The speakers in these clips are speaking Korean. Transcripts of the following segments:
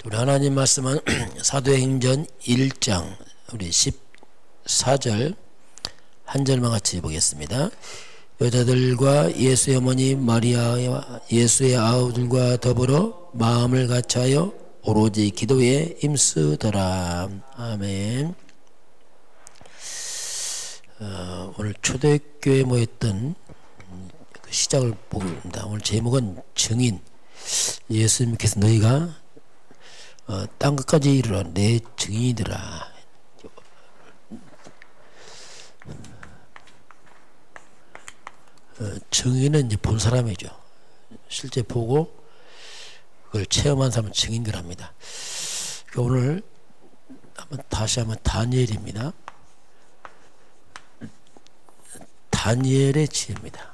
우리 하나님 말씀은 사도행전 1장 우리 14절 한 절만 같이 보겠습니다. 여자들과 예수의 어머니 마리아와 예수의 아우들과 더불어 마음을 같이하여 오로지 기도에 힘쓰더라. 아멘. 오늘 초대교회에 모였던 그 시작을 보겠습니다. 오늘 제목은 증인. 예수님께서 너희가 땅끝까지 이르러 내 증인이더라. 증인은 이제 본 사람이죠. 실제 보고 그걸 체험한 사람은 증인들 합니다. 오늘 다시 한번 다니엘입니다. 다니엘의 지혜입니다.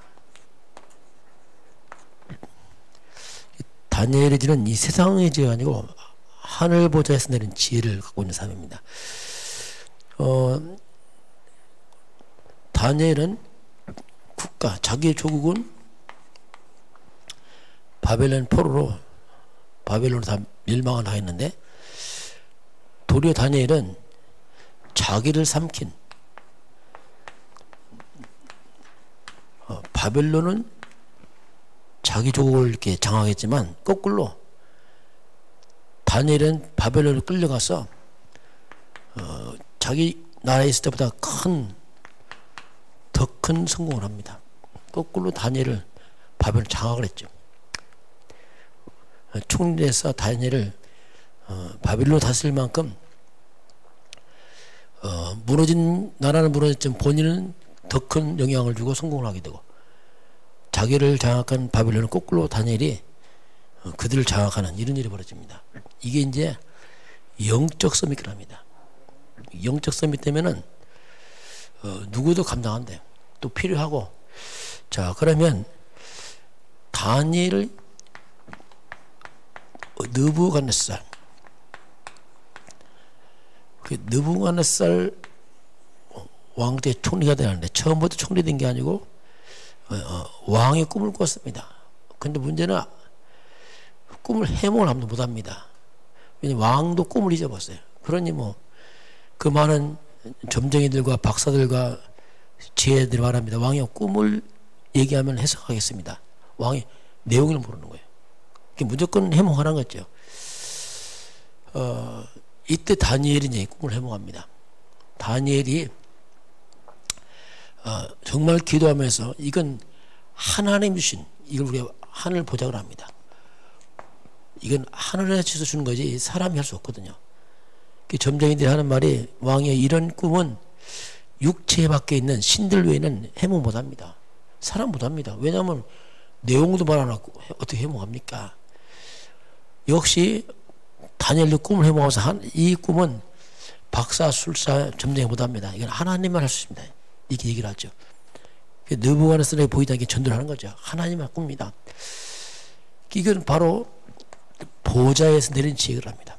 다니엘의 지혜는 이 세상의 지혜가 아니고 하늘 보좌에서 내린 지혜를 갖고 있는 사람입니다. 다니엘은 국가, 자기의 조국은 바벨론 포로로 바벨론으로 다 멸망을 하였는데 도리어 다니엘은 자기를 삼킨 바벨론은 자기 조국을 이렇게 장악했지만 거꾸로 다니엘은 바벨론을 끌려가서 자기 나라에 있을 때보다 더 큰 성공을 합니다. 거꾸로 다니엘을 바벨론 장악을 했죠. 총리에서 다니엘을 바벨론 다스릴 만큼 무너진 나라는 무너졌지만 본인은 더 큰 영향을 주고 성공을 하게 되고 자기를 장악한 바벨론은 거꾸로 다니엘이 그들을 장악하는 이런 일이 벌어집니다. 이게 이제 영적 서밋이랍니다. 영적 서밋 되면은 누구도 감당 안 돼요. 또 필요하고. 자, 그러면 다니엘을 느부갓네살 왕 때 총리가 되는데 처음부터 총리 된 게 아니고 왕의 꿈을 꿨습니다. 근데 문제는 꿈을 해몽을 하면 못합니다. 왜냐면 왕도 꿈을 잊어버렸어요. 그러니 그 많은 점쟁이들과 박사들과 지혜들이 말합니다. 왕이 꿈을 얘기하면 해석하겠습니다. 왕이 내용을 모르는 거예요. 무조건 해몽하는 거죠. 이때 다니엘이 이제 꿈을 해몽합니다. 다니엘이 정말 기도하면서 이건 하나님 주신, 이걸 우리가 하늘 보작을 합니다. 이건 하늘에서 주는 거지 사람이 할 수 없거든요. 점쟁이들이 하는 말이 왕이 이런 꿈은 육체 밖에 있는 신들 외에는 해몽 못합니다. 사람 못합니다. 왜냐하면 내용도 말 안 하고 어떻게 해몽합니까? 역시 다니엘도 꿈을 해몽하면서 이 꿈은 박사, 술사, 점쟁이 못합니다. 이건 하나님만 할 수 있습니다. 이렇게 얘기를 하죠. 느부갓네살에게 보이다 이게 전도를 하는 거죠. 하나님만 꿉니다. 이건 바로 보좌에서 내린 지혜를 합니다.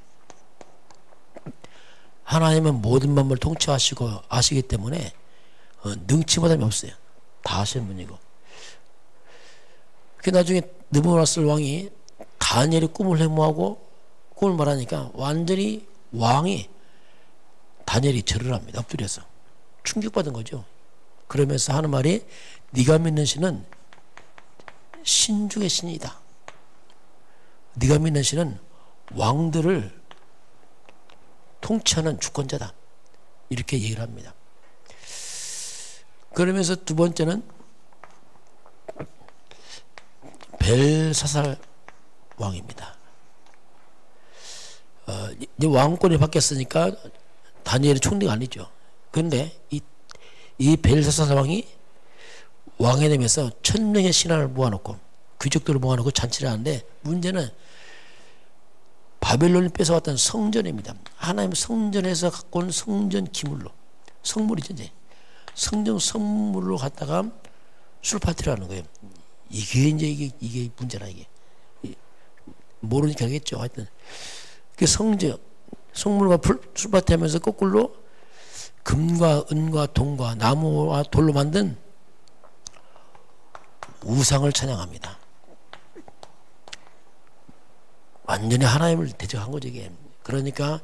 하나님은 모든 만물을 통치하시고 아시기 때문에 능치 못함이 없어요. 다 아시는 분이고. 나중에 느부갓네살 왕이 다니엘의 꿈을 해몽하고 꿈을 말하니까 완전히 왕이 다니엘이 절을 합니다. 엎드려서 충격받은 거죠. 그러면서 하는 말이 네가 믿는 신은 신 중의 신이다. 네가 믿는 신은 왕들을 통치하는 주권자다. 이렇게 얘기를 합니다. 그러면서 두 번째는 벨사살 왕입니다. 이제 왕권이 바뀌었으니까 다니엘이 총리가 아니죠. 그런데 이 벨사살 왕이 왕이 되면서 1000명의 신하를 모아놓고 귀족들을 모아놓고 잔치를 하는데 문제는 바벨론이 뺏어왔던 성전입니다. 하나님 성전에서 갖고 온 성전 기물로 성물이죠. 이제 성전 성물로 갖다가 술 파티를 하는 거예요. 이게 문제라 이게. 모르니까 하겠죠. 하여튼 그 성물과 술 파티 하면서 거꾸로 금과 은과 동과 나무와 돌로 만든 우상을 찬양합니다. 완전히 하나님을 대적한 거죠, 이게. 그러니까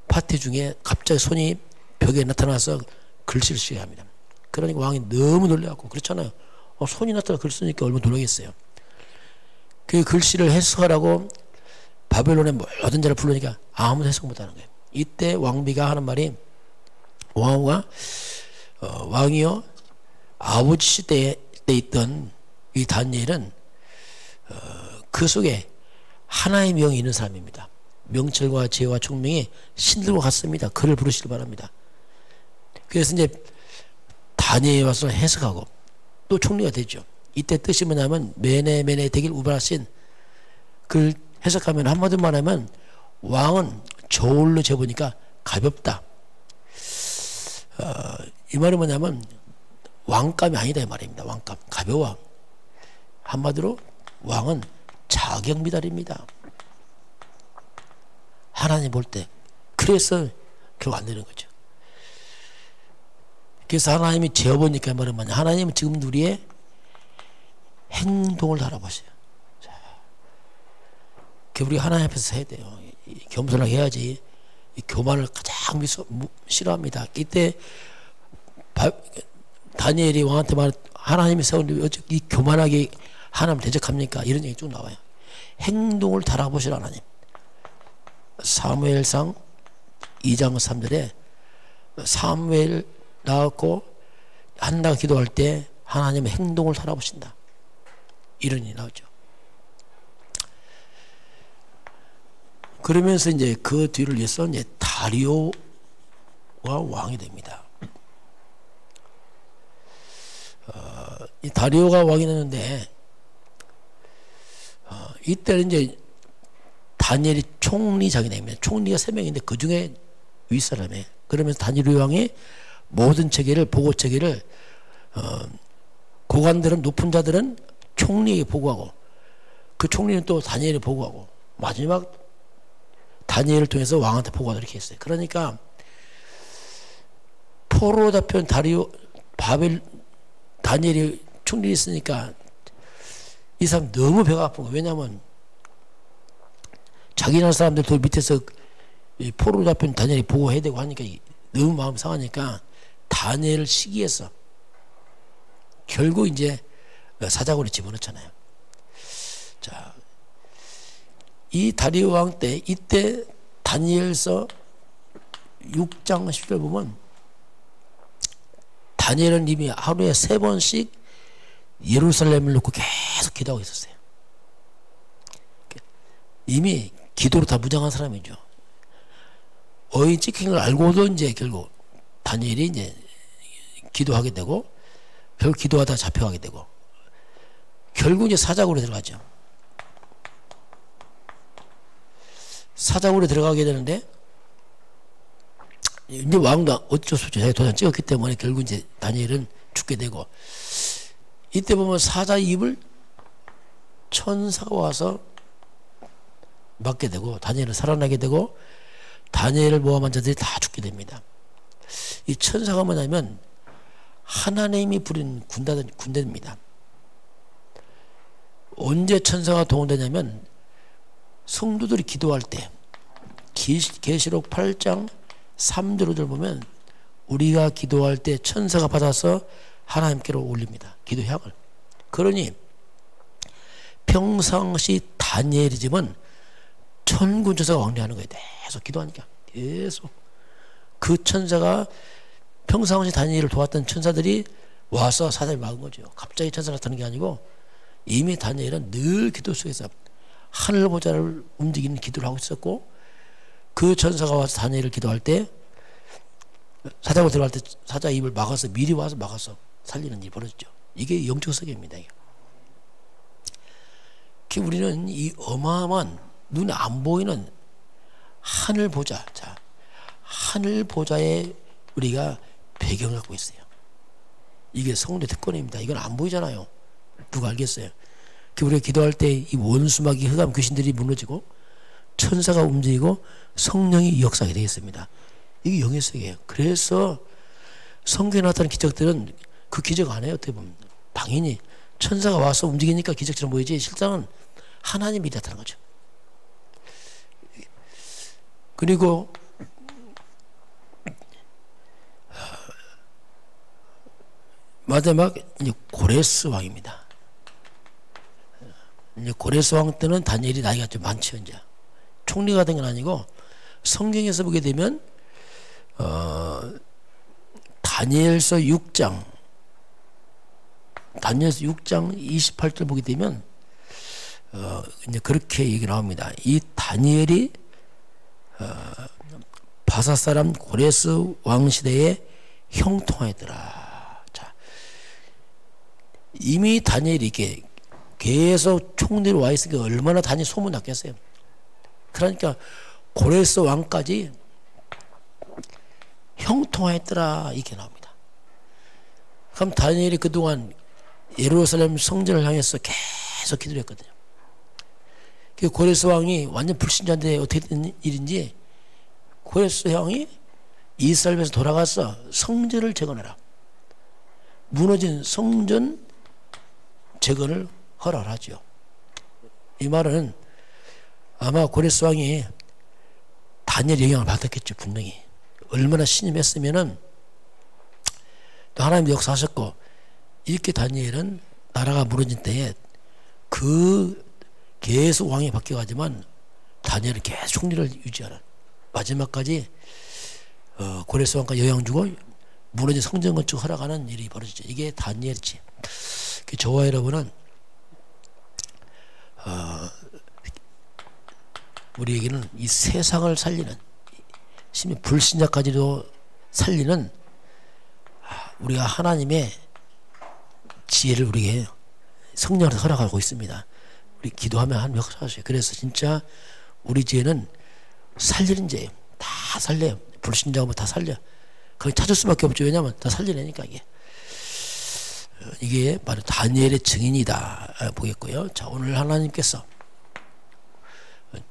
파티 중에 갑자기 손이 벽에 나타나서 글씨를 쓰게 합니다. 그러니까 왕이 너무 놀래갖고, 그렇잖아요. 손이 나타나 글 쓰니까 얼마나 놀라겠어요. 그 글씨를 해석하라고 바벨론의 모든 자를 부르니까 아무도 해석 못하는 거예요. 이때 왕비가 하는 말이, 왕이요, 아버지 시대에 있던 이 다니엘은 그 속에 하나의 명이 있는 사람입니다. 명철과 지혜와 총명이 신들과 같습니다. 그를 부르시길 바랍니다. 그래서 이제 다니엘이 와서 해석하고 또 총리가 되죠. 이때 뜻이 뭐냐면 메네 되길 우발하신, 그걸 해석하면 한마디로 말하면 왕은 저울로 재보니까 가볍다. 이 말이 뭐냐면 왕감이 아니다 이 말입니다. 왕감, 가벼워. 한마디로 왕은 자격미달입니다. 하나님 볼 때. 그래서 결국 안 되는 거죠. 그래서 하나님이 재어보니까 말하면 하나님은 지금 우리의 행동을 알아보세요. 자, 우리 하나님 앞에서 해야 돼요. 겸손하게 해야지. 이 교만을 가장 싫어합니다. 이때 다니엘이 왕한테 말, 하나님이 세운 어떻게 이 교만하게 하나님을 대적합니까? 이런 얘기 쭉 나와요. 행동을 달아보시라 하나님. 사무엘상 2장 3절에 사무엘 나왔고 한나가 기도할 때 하나님의 행동을 달아보신다. 이런 일이 나오죠. 그러면서 이제 그 뒤를 위해서 이제 다리오가 왕이 됩니다. 이 다리오가 왕이 되는데 이때는 이제 다니엘이 총리장이 됩니다. 총리가 3명인데 그 중에 윗사람이에요. 그러면서 다니엘 왕이 모든 체계를, 보고 체계를 고관들은, 높은 자들은 총리에게 보고하고 그 총리는 또 다니엘에 보고하고 마지막 다니엘을 통해서 왕한테 보고하도록 이렇게 했어요. 그러니까 포로로 잡혀온 다니엘이 총리에 있으니까 이 사람 너무 배가 아픈 거예요. 왜냐하면 자기 나라 사람들 돌 밑에서 이 포로로 잡힌 다니엘이 보고해야 되고 하니까 너무 마음 상하니까 다니엘을 시기해서 결국 이제 사자굴에 집어넣잖아요. 자, 이 다리오 왕 때, 이때 다니엘서 6장 10절 보면 다니엘은 이미 하루에 3번씩 예루살렘을 놓고 계속 기도하고 있었어요. 이미 기도로 다 무장한 사람이죠. 어이 찍힌 걸 알고도 이제 결국 다니엘이 이제 기도하게 되고 결국 기도하다 잡혀가게 되고 결국 이제 사자굴에 들어가죠. 사자굴에 들어가게 되는데 이제 왕도 어쩔 수 없죠. 자기가 도장 찍었기 때문에 결국 이제 다니엘은 죽게 되고 이때 보면 사자 입을 천사가 와서 막게 되고 다니엘은 살아나게 되고 다니엘을 모함한 자들이 다 죽게 됩니다. 이 천사가 뭐냐면 하나님이 부린 군대입니다. 언제 천사가 동원되냐면 성도들이 기도할 때 계시록 8장 3절을 보면 우리가 기도할 때 천사가 받아서 하나님께로 올립니다. 기도 향을. 그러니 평상시 다니엘의 집은 천군 천사가 왕래하는 거예요. 계속 기도하니까 계속 그 천사가 평상시 다니엘을 도왔던 천사들이 와서 사자를 막은 거죠. 갑자기 천사가 나타나는 게 아니고 이미 다니엘은 늘 기도 속에서 하늘 보좌를 움직이는 기도를 하고 있었고 그 천사가 와서 다니엘을 기도할 때 사자고 들어갈 때 사자 입을 막아서 미리 와서 막아서 살리는 일이 벌어졌죠. 이게 영적 세계입니다. 우리는 이 어마어마한 눈에 안 보이는 하늘 보좌, 자, 하늘 보좌에 우리가 배경을 갖고 있어요. 이게 성도의 특권입니다. 이건 안 보이잖아요. 누가 알겠어요? 우리가 기도할 때 이 원수마귀 흑암 귀신들이 무너지고 천사가 움직이고 성령이 역사하게 되겠습니다. 이게 영의 세계예요. 그래서 성경에 나타나는 기적들은 그 기적 안 해요. 어떻게 보면 당연히 천사가 와서 움직이니까 기적처럼 보이지 실상은 하나님이 나타나는 거죠. 그리고 마지막 이제 고레스 왕입니다. 이제 고레스 왕 때는 다니엘이 나이가 좀 많죠. 이제 총리가 된 건 아니고 성경에서 보게 되면 다니엘서 6장 28절 보게 되면 이제 그렇게 얘기 나옵니다. 이 다니엘이 바사 사람 고레스 왕 시대에 형통하였더라. 자, 이미 다니엘이 이렇게 계속 총리로 와 있으니까 얼마나 다니엘 소문 났겠어요. 그러니까 고레스 왕까지 형통하였더라 이렇게 나옵니다. 그럼 다니엘이 그동안 예루살렘 성전을 향해서 계속 기도를 했거든요. 그 고레스 왕이 완전 불신자인데 어떻게 된 일인지 고레스 왕이 이스라엘에서 돌아가서 성전을 재건해라. 무너진 성전 재건을 허락하죠. 이 말은 아마 고레스 왕이 다니엘 영향을 받았겠죠. 분명히. 얼마나 신임했으면은 또 하나님 역사하셨고 이렇게 다니엘은 나라가 무너진 때에 그 계속 왕이 바뀌어가지만 다니엘은 계속 총리를 유지하는 마지막까지 고레스 왕과 영향 주고 무너진 성전 건축 허락하는 일이 벌어지죠. 이게 다니엘이지. 저와 여러분은 우리에게는 이 세상을 살리는 심지어 불신자까지도 살리는 우리가 하나님의 지혜를 우리에게 성령으로 허락하고 있습니다. 우리 기도하면 하나님 역사하셔요. 그래서 진짜 우리 지혜는 살리는 지혜예요. 다 살려요. 불신자고 다 살려. 거기 찾을 수밖에 없죠. 왜냐하면 다 살리려니까 이게 바로 다니엘의 증인이다 보겠고요. 자, 오늘 하나님께서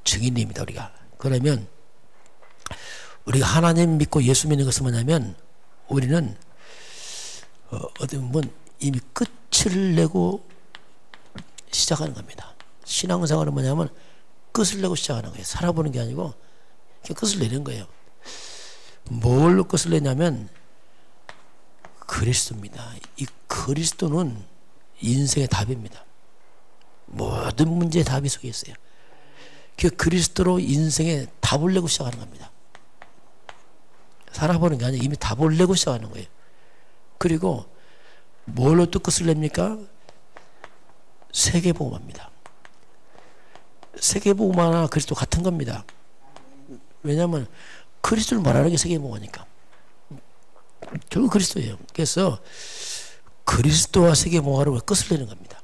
증인입니다. 우리가 그러면 우리가 하나님 믿고 예수 믿는 것은 뭐냐면 우리는 어떻게 보면 이미 끝을 내고 시작하는 겁니다. 신앙생활은 뭐냐면 끝을 내고 시작하는 거예요. 살아보는 게 아니고 끝을 내는 거예요. 뭘로 끝을 내냐면 그리스도입니다. 이 그리스도는 인생의 답입니다. 모든 문제의 답이 속에 있어요. 그 그리스도로 인생의 답을 내고 시작하는 겁니다. 살아보는 게 아니라 이미 답을 내고 시작하는 거예요. 그리고 뭘로 또 끝을 냅니까? 세계복음화입니다. 세계복음화나 그리스도 같은 겁니다. 왜냐하면 그리스도를 말하는 게 세계복음화니까. 결국 그리스도예요. 그래서 그리스도와 세계복음화로 끝을 내는 겁니다.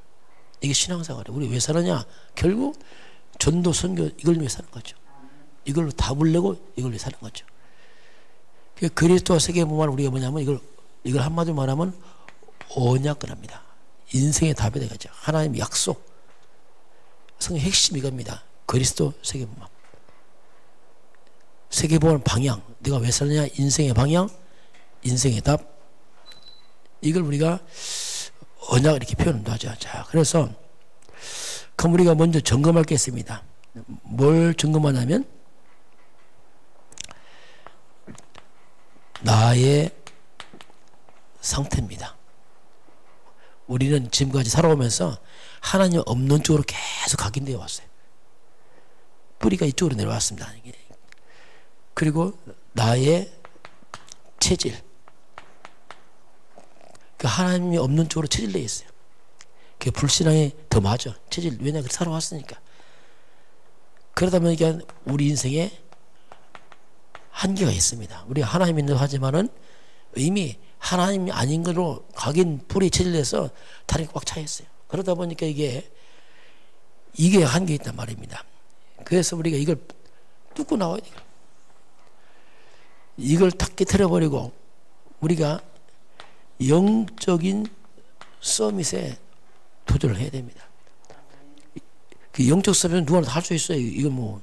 이게 신앙생활이에요. 우리 왜 사느냐? 결국 전도, 선교 이걸 위해 사는 거죠. 이걸로 답을 내고 이걸 위해 사는 거죠. 그리스도와 세계복음화는 우리가 뭐냐면 이걸 한마디로 말하면 언약을 합니다. 인생의 답이 되겠죠. 하나님의 약속. 성경 핵심 이겁니다. 그리스도 세계복음화. 세계복음화 방향. 내가 왜 사느냐? 인생의 방향, 인생의 답. 이걸 우리가 언약을 이렇게 표현도 하죠. 자, 그래서 그럼 우리가 먼저 점검할 게 있습니다. 뭘 점검하냐면 나의 상태입니다. 우리는 지금까지 살아오면서 하나님 없는 쪽으로 계속 각인되어 왔어요. 뿌리가 이쪽으로 내려왔습니다. 그리고 나의 체질, 그 하나님이 없는 쪽으로 체질되어 있어요. 그게 불신앙에 더 맞아. 체질. 왜냐? 그렇게 살아왔으니까. 그러다 보니까 우리 인생에 한계가 있습니다. 우리가 하나님 믿는 하지만은 이미 하나님이 아닌 걸로 각인 뿌리 체질에서 다리가 꽉 차 있어요. 그러다 보니까 이게 한계 있단 말입니다. 그래서 우리가 이걸 뚫고 나와야 돼요. 이걸 탁 깨트려버리고 우리가 영적인 서밋에 도전을 해야 됩니다. 그 영적 서밋은 누구나 다 할 수 있어요. 이거 뭐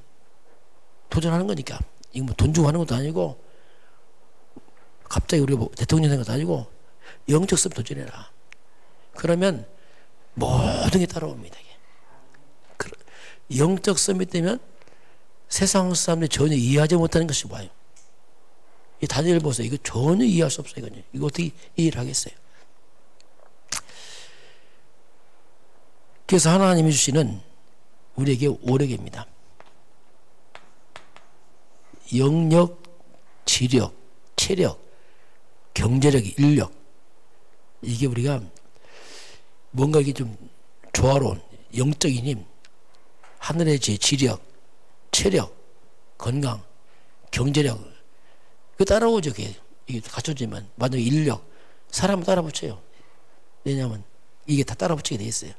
도전하는 거니까. 이거 뭐 돈 주고 하는 것도 아니고 갑자기 우리가 뭐 대통령 된 것도 아니고 영적 서밋 도전해라. 그러면 모든 게 따라옵니다. 영적 서밋 되면 세상 사람들이 전혀 이해하지 못하는 것이 뭐예요? 이 다니엘 보세요. 이거 전혀 이해할 수 없어요. 이거 어떻게 이해를 하겠어요? 그래서 하나님이 주시는 우리에게 오력입니다. 영력, 지력, 체력, 경제력, 인력. 이게 우리가 뭔가 이게 좀 조화로운 영적인 힘, 하늘의 지력, 체력, 건강, 경제력. 그 따라오죠. 이게 갖춰지면. 만약에 인력, 사람은 따라 붙여요. 왜냐하면 이게 다 따라 붙이게 돼 있어요.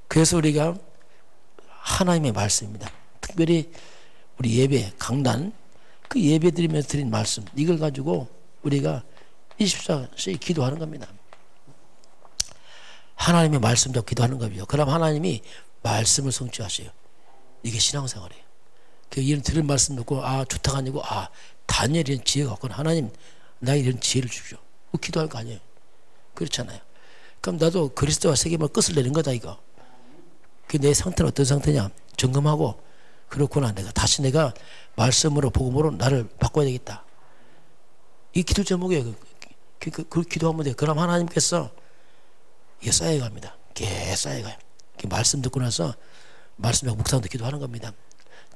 그래서 우리가 하나님의 말씀입니다. 특별히 우리 예배, 강단, 그 예배 드리면서 드린 말씀, 이걸 가지고 우리가 24시간 기도하는 겁니다. 하나님의 말씀 잡고 기도하는 거죠. 그럼 하나님이 말씀을 성취하셔요. 이게 신앙생활이에요. 이런 들은 말씀 듣고 좋다가 아니고 다니엘이 이런 지혜가 없구나. 하나님 나에게 이런 지혜를 주십시오. 기도할 거 아니에요. 그렇잖아요. 그럼 나도 그리스도와 세계만 끝을 내는 거다 이거. 내 상태는 어떤 상태냐 점검하고 그렇구나. 다시 내가 말씀으로 복음으로 나를 바꿔야 되겠다. 이 기도 제목이에요. 그 기도하면 돼요. 그럼 하나님께서 이게 쌓여갑니다. 계속 쌓여가요. 말씀 듣고 나서 말씀 듣고 묵상도 기도하는 겁니다.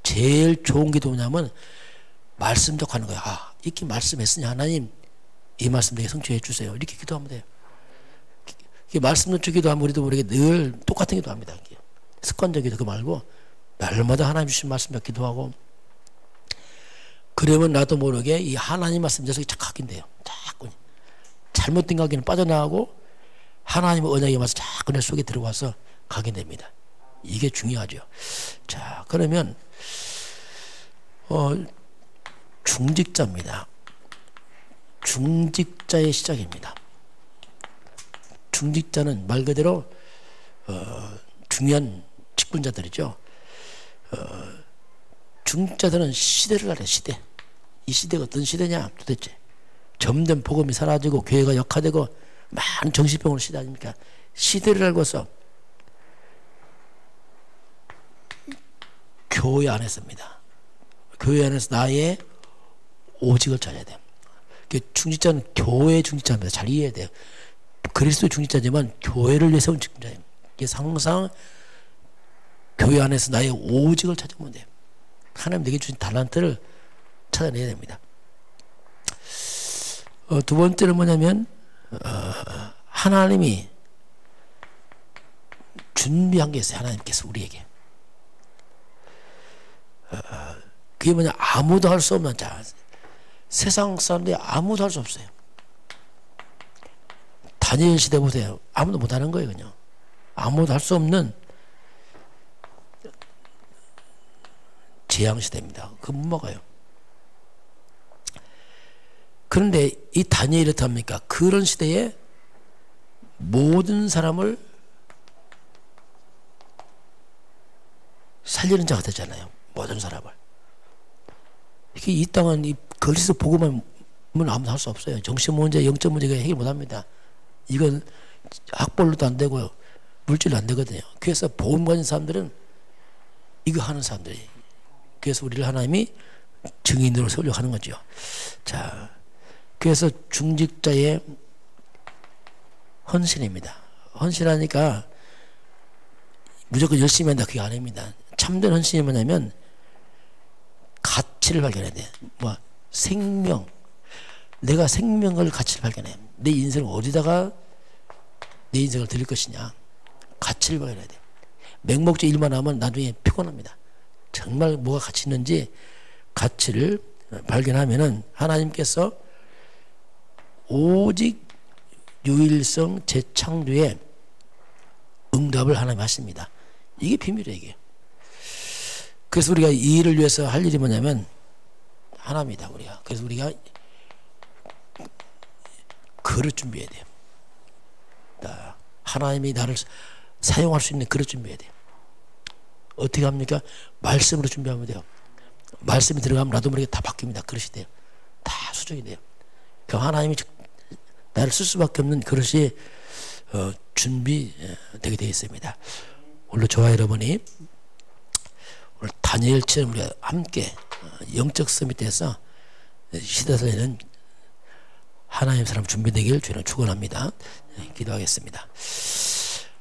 제일 좋은 기도 뭐냐면 말씀 듣고 하는 거예요. 이렇게 말씀했으니 하나님 이 말씀 내게 성취해 주세요. 이렇게 기도하면 돼요. 말씀 듣고 기도하면 우리도 모르게 늘 똑같은 기도합니다. 습관적인 기도 말고 날마다 하나님 주신 말씀 듣고 기도하고 그러면 나도 모르게 이 하나님 말씀 녀석이 착각이 돼요. 자꾸 잘못된 각인은 빠져나가고 하나님의 언약에 맞서 자꾸 내 속에 들어와서 각인됩니다. 이게 중요하죠. 자, 그러면 중직자입니다. 중직자의 시작입니다. 중직자는 말 그대로 중요한 직분자들이죠. 중직자들은 시대를 알아요. 시대. 이 시대가 어떤 시대냐 도대체. 점점 복음이 사라지고 교회가 역화되고 많은 정신병으로 시대 아닙니까? 시대를 알고서 교회 안에서입니다. 교회 안에서 나의 오직을 찾아야 돼요. 중직자는 교회의 중직자입니다. 잘 이해해야 돼요. 그리스도의 중직자지만 교회를 위해 세운 중직자예요. 그래서 항상 교회 안에서 나의 오직을 찾아보면 돼요. 하나님 내게 주신 달란트를 찾아내야 됩니다. 두 번째는 뭐냐면 하나님이 준비한 게 있어요. 하나님께서 우리에게. 그게 뭐냐 아무도 할 수 없는 자 세상 사람들이 아무도 할 수 없어요. 다니엘 시대 보세요. 아무도 못하는 거예요. 그냥 아무도 할 수 없는 재앙시대입니다. 그거 못 먹어요. 그런데 이 다니엘이 어떻습니까? 그런 시대에 모든 사람을 살리는 자가 되잖아요. 모든 사람을. 이게 이 땅은 이 그리스도 복음은 아무도 할 수 없어요. 정신 문제, 영적 문제가 해결 못 합니다. 이건 학벌로도 안 되고요. 물질로 안 되거든요. 그래서 복음 가진 사람들은 이거 하는 사람들이. 그래서 우리를 하나님이 증인으로 세우려고 하는 거죠. 자, 그래서 중직자의 헌신입니다. 헌신하니까 무조건 열심히 한다 그게 아닙니다. 참된 헌신이 뭐냐면 가치를 발견해야 돼. 생명. 내가 생명을 가치를 발견해. 내 인생을 어디다가 내 인생을 드릴 것이냐. 가치를 발견해야 돼. 맹목적 일만 하면 나중에 피곤합니다. 정말 뭐가 가치 있는지 가치를 발견하면은 하나님께서 오직 유일성 재창조의 응답을 하나님 하십니다. 이게 비밀이에요. 이게. 그래서 우리가 이 일을 위해서 할 일이 뭐냐면 하나입니다. 우리가. 그래서 우리가 그릇 준비해야 돼요. 하나님이 나를 사용할 수 있는 그릇 준비해야 돼요. 어떻게 합니까? 말씀으로 준비하면 돼요. 말씀이 들어가면 나도 모르게 다 바뀝니다. 그릇이 돼요. 다 수정이 돼요. 그 하나님이 나를 쓸 수밖에 없는 그릇이 준비되게 되어 있습니다. 오늘 저와 여러분이 다니엘처럼 우리가 함께 영적 서밋에서 시대살리는 하나님 사람 준비되길 주는 축원합니다. 기도하겠습니다.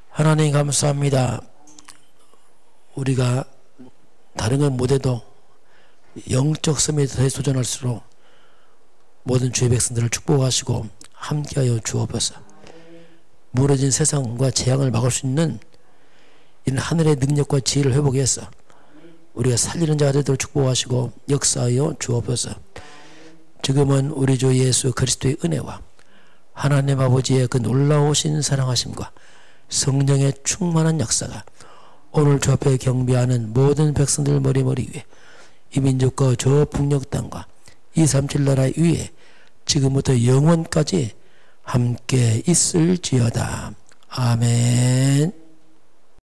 하나님 감사합니다. 우리가 다른 건 못해도 영적 서밋에 도전할수록 모든 주의 백성들을 축복하시고 함께하여 주옵소서. 무너진 세상과 재앙을 막을 수 있는 이런 하늘의 능력과 지혜를 회복해서 우리가 살리는 자가 되도록 축복하시고 역사하여 주옵소서. 지금은 우리 주 예수 그리스도의 은혜와 하나님 아버지의 그 놀라우신 사랑하심과 성령의 충만한 역사가 오늘 주 앞에 경배하는 모든 백성들 머리머리 위에 이 민족과 저 북녘 땅과 237 나라 위에 지금부터 영원까지 함께 있을지어다. 아멘.